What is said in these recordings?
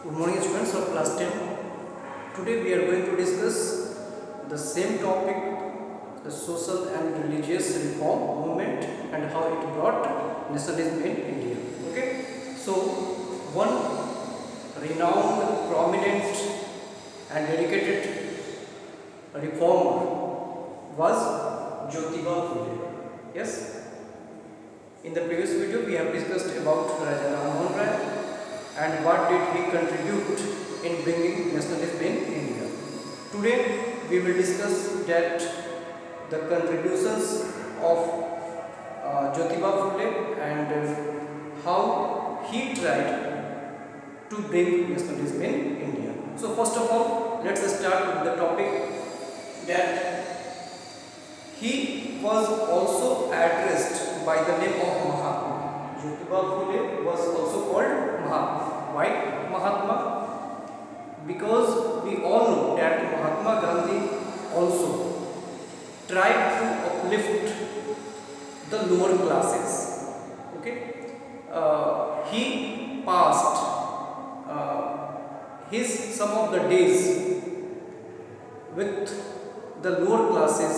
Good morning students of class 10. Today we are going to discuss the same topic, the social and religious reform movement and how it brought nationalism in India. Okay, so one renowned, prominent and dedicated reformer was Jyotiba Phule. Yes, in the previous video we have discussed about Raja Ram Mohan Rai and what did he contribute in bringing nationalism in India. Today we will discuss that the contributions of Jyotiba Phule and how he tried to bring nationalism in India. So first of all, let's start with the topic that he was also addressed by the name of Mahatma. Jyotiba Phule was also called Mahatma. Why Mahatma? Because we all know that Mahatma Gandhi also tried to uplift the lower classes. Okay, he passed his some of the days with the lower classes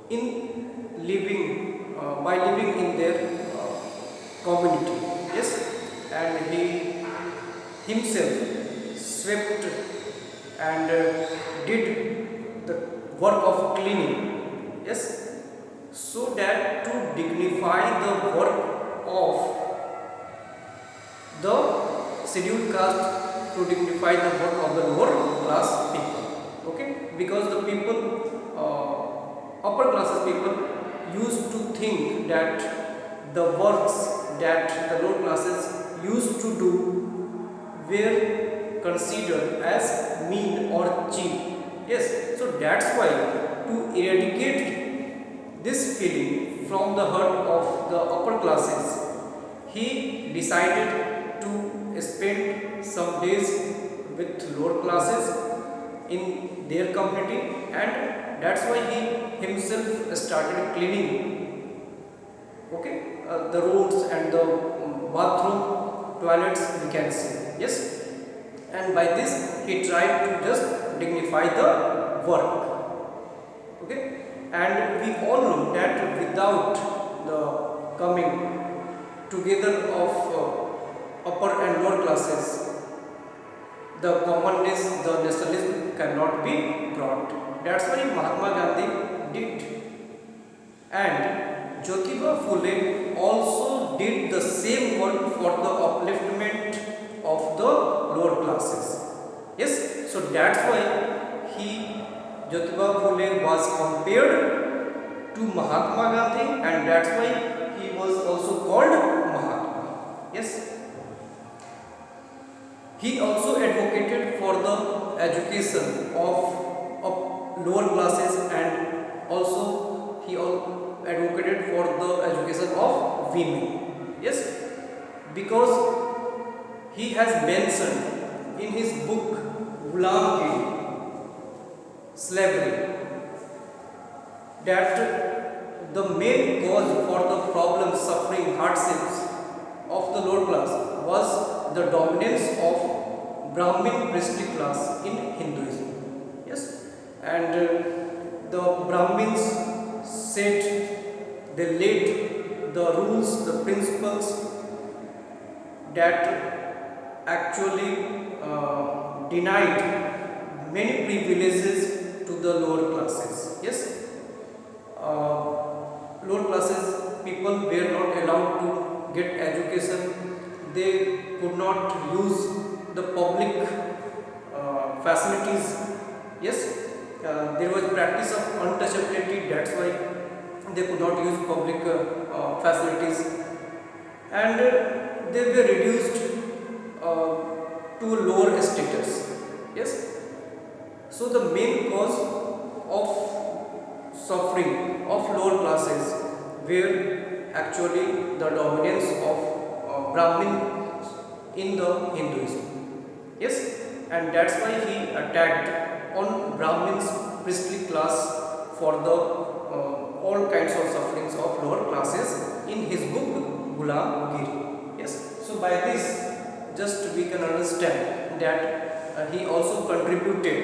in living by living in their community. Yes, and he himself swept and did the work of cleaning. Yes, so that to dignify the work of the scheduled caste, to dignify the work of the lower class people. Okay, because the people, upper classes people used to think that the works that the lower classes used to do were considered as mean or cheap. Yes, so that's why to eradicate this feeling from the heart of the upper classes, he decided to spend some days with lower classes in their community, and that's why he himself started cleaning, okay, the roads and the bathroom, toilets we can see. Yes, and by this he tried to just dignify the work. Okay, and we all know that without the coming together of upper and lower classes, the commonness, the nationalism cannot be brought. That's why Mahatma Gandhi did. And Jyotiba Phule also did the same work for the upliftment of the lower classes. Yes, so that's why Jyotiba Phule was compared to Mahatma Gandhi, and that's why he was also called Mahatma. Yes. He also advocated for the education of lower classes, and also he advocated for the education of women. Yes, because he has mentioned in his book Ghulamgiri, slavery, that the main cause for the problems, suffering, hardships of the lower class was the dominance of Brahmin priestly class in Hinduism. Yes, and the Brahmins set, they laid the rules, the principles that actually denied many privileges to the lower classes. Yes, lower classes people were not allowed to get education. They could not use the public facilities. Yes, there was practice of untouchability. That's why they could not use public facilities, and they were reduced to lower status. Yes, so the main cause of suffering of lower classes were actually the dominance of Brahmin in the Hinduism. Yes, and that's why he attacked on Brahmins priestly class for the all kinds of sufferings of lower classes in his book Ghulamgiri. Yes, so by this just we can understand that he also contributed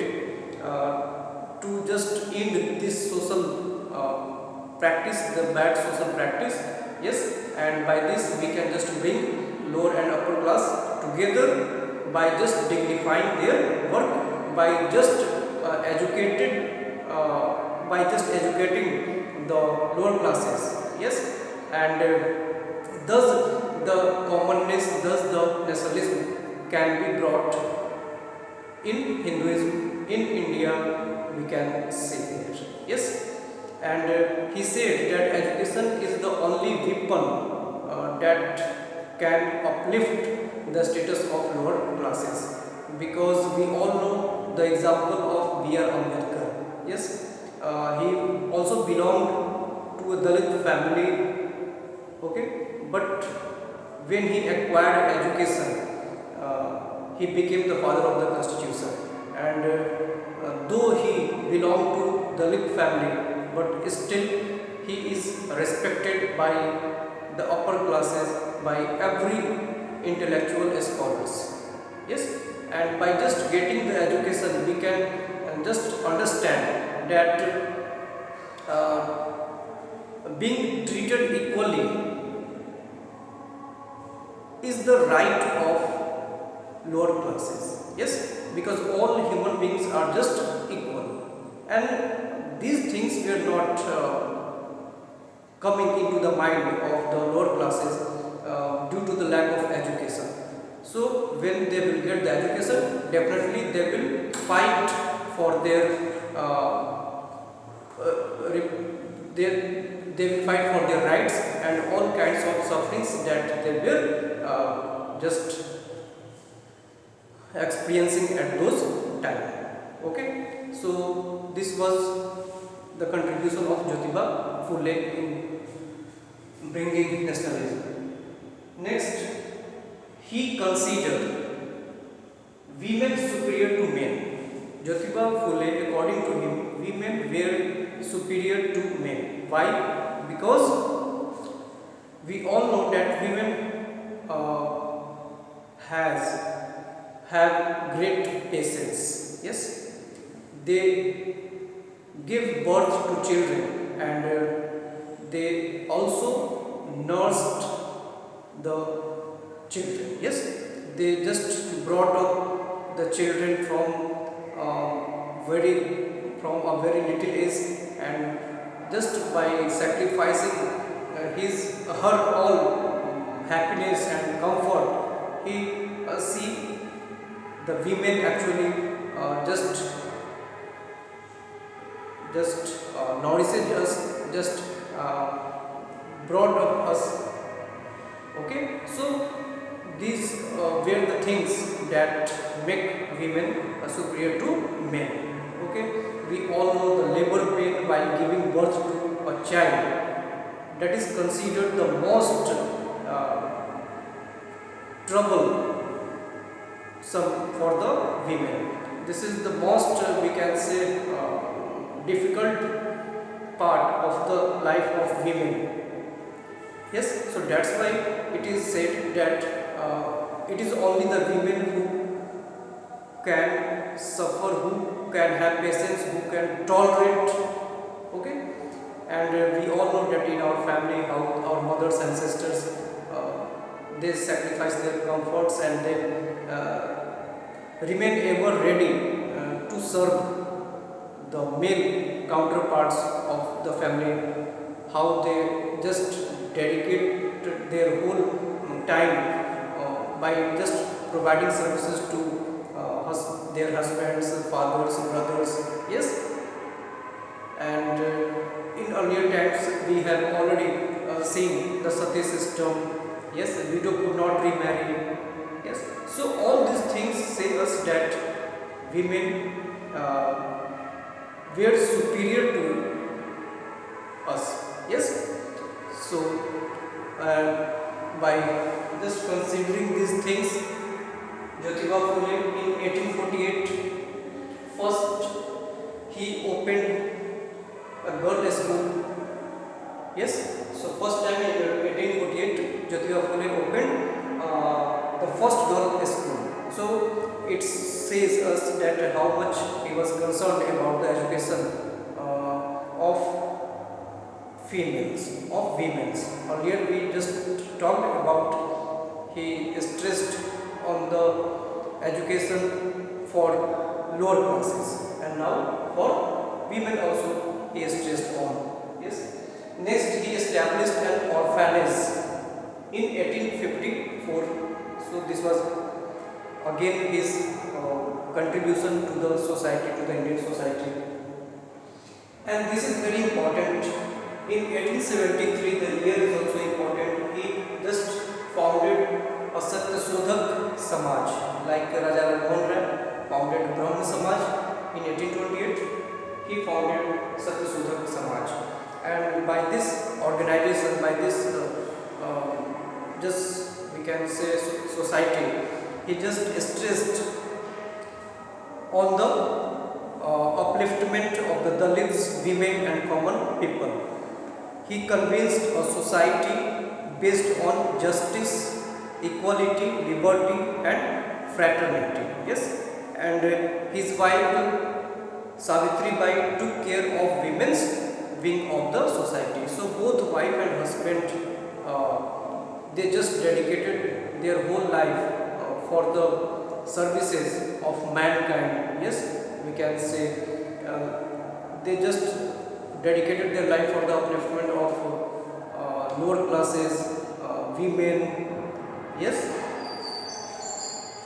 to just end this social practice, the bad social practice. Yes, and by this we can just bring lower and upper class together by just dignifying their work, by just educating the lower classes. Yes, and thus the commonness, thus the nationalism can be brought in Hinduism, in India, we can see here. Yes, and he said that education is the only weapon that can uplift the status of lower classes, because we all know the example of B.R. Ambedkar. Yes, he also belonged to a Dalit family. Okay, but when he acquired education, he became the father of the constitution. And though he belonged to Dalit family, but still he is respected by the upper classes, by every intellectual scholars. Yes, and by just getting the education, we can just understand that being treated equally is the right of lower classes. Yes, because all human beings are just equal, and these things were not coming into the mind of the lower classes due to the lack of education. So when they will get the education, definitely they will fight for they will fight for their rights, and all kinds of sufferings that they were just experiencing at those time. Okay, so this was the contribution of Jyotiba Phule in bringing nationalism. Next, he considered women superior to men. Jyotiba Phule, according to him, women were superior to men. Why? Because we all know that women have great patience. Yes, they give birth to children, and they also nursed the children. Yes, they just brought up the children from a very little age, and just by sacrificing her all happiness and comfort, he see the women actually just nourishes us, just brought up us. Okay, so these were the things that make women superior to men. Okay, we all know the labor pain while giving birth to a child, that is considered the most troublesome for the women. This is the most we can say difficult part of the life of women. Yes, so that's why it is said that it is only the women who can suffer, who can have patience, who can tolerate. Okay, and we all know that in our family how our mothers and sisters they sacrifice their comforts, and they remain ever ready to serve the male counterparts of the family, how they just dedicate their whole time by just providing services to their husbands, fathers, brothers. Yes, and in earlier times we have already seen the sati system. Yes, widow could not remarry. Yes, so all these things say us that women were superior to us. Yes, so by just considering these things, Jyotiba Phule in 1848 first he opened a girl school. Yes, so first time in 1848 Jyotiba Phule opened the first girl school. says us that how much he was concerned about the education of females, of women. Earlier we just talked about he stressed on the education for lower classes, and now for women also he is stressed on. Yes. Next, he established an orphanage in 1854. So this was again his contribution to the society, to the Indian society. And this is very important. In 1873, the year is also important. He just founded a Satyasodhak Samaj, like Raja Mohan Rai founded Brahma Samaj in 1828. He founded Satyasodhak Samaj, and by this organization, by this just we can say society, he just stressed on the upliftment of the Dalits, women and common people. He convinced a society based on justice, equality, liberty and fraternity. Yes, and his wife Savitri Bai took care of women's wing of the society. So both wife and husband, they just dedicated their whole life for the services of mankind. Yes, we can say they just dedicated their life for the upliftment of lower classes, women. Yes,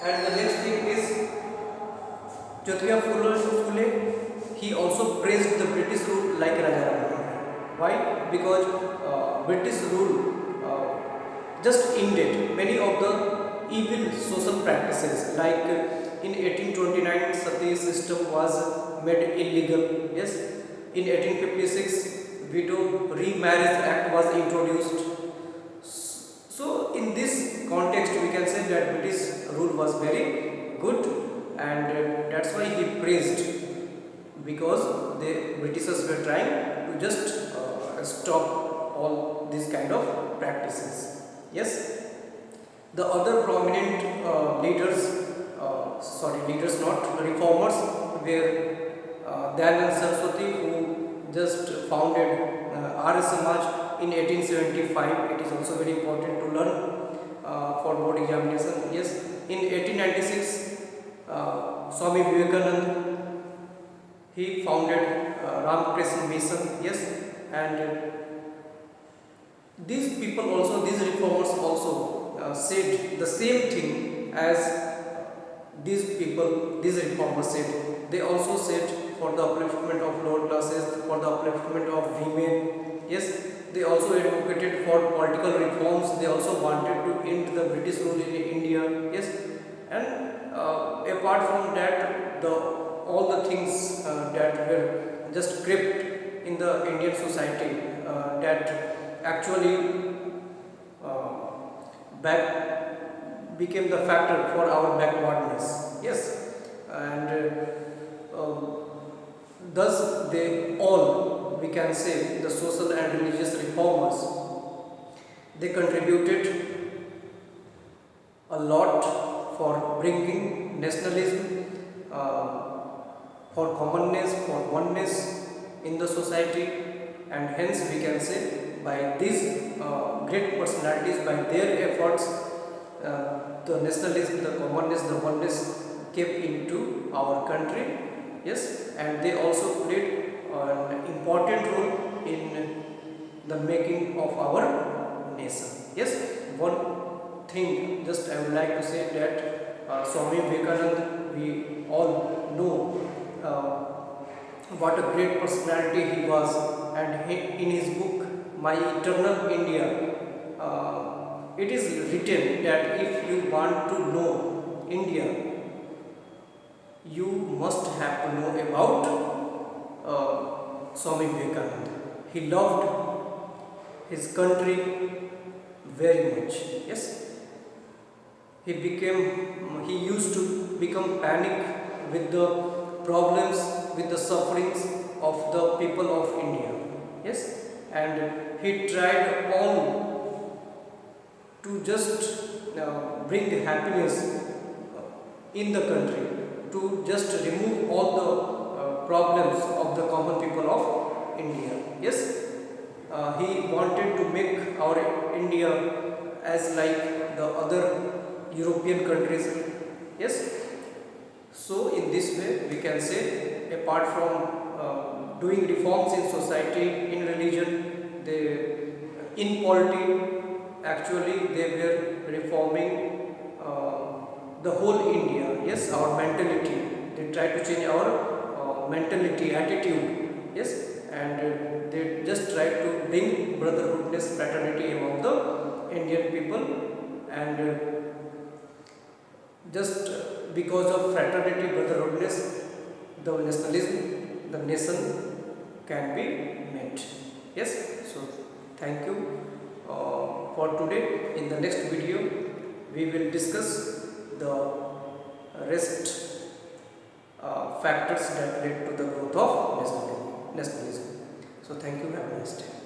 and the next thing is Jyotirao Phule. He also praised the British rule like Raja Ram Mohan Rai. Why? Because British rule just ended many of the evil social practices, like in 1829 sati system was made illegal. Yes, in 1856 widow remarriage act was introduced. So in this context we can say that British rule was very good, and that's why he praised, because the Britishers were trying to just stop all these kind of practices. Yes, the other prominent leaders not reformers, were Dayanand Saraswati, who just founded Arya Samaj in 1875. It is also very important to learn for board examination. Yes, in 1896 Swami Vivekananda, he founded Ramakrishna Mission. Yes, and these people also, these reformers also said the same thing as these people, these reformers said. They also said for the upliftment of lower classes, for the upliftment of women. Yes, they also advocated for political reforms. They also wanted to end the British rule in India. Yes, and apart from that, all the things that were just crept in the Indian society, that actually became the factor for our backwardness. Yes, and thus they all, we can say, the social and religious reformers, they contributed a lot for bringing nationalism, for commonness, for oneness in the society, and hence we can say by these great personalities, by their efforts, the nationalism, the commonness, the oneness came into our country. Yes, and they also played an important role in the making of our nation. Yes, one thing just I would like to say that Swami Vivekananda, we all know what a great personality he was, and in his book My Eternal India, it is written that if you want to know India, you must have to know about Swami Vivekananda. He loved his country very much. Yes, he used to become panic with the problems, with the sufferings of the people of India. Yes, and he tried all to just bring happiness in the country, to just remove all the problems of the common people of India. Yes, he wanted to make our India as like the other European countries. Yes, so in this way we can say, apart from doing reforms in society, in religion, in polity, actually they were reforming the whole India. Yes, our mentality. They try to change our mentality, attitude. Yes, and they just try to bring brotherhoodness, fraternity among the Indian people, and just because of fraternity, brotherhoodness, the nationalism, the nation can be met. Yes, so thank you for today. In the next video we will discuss the rest factors that led to the growth of nationalism. So thank you, have a nice day.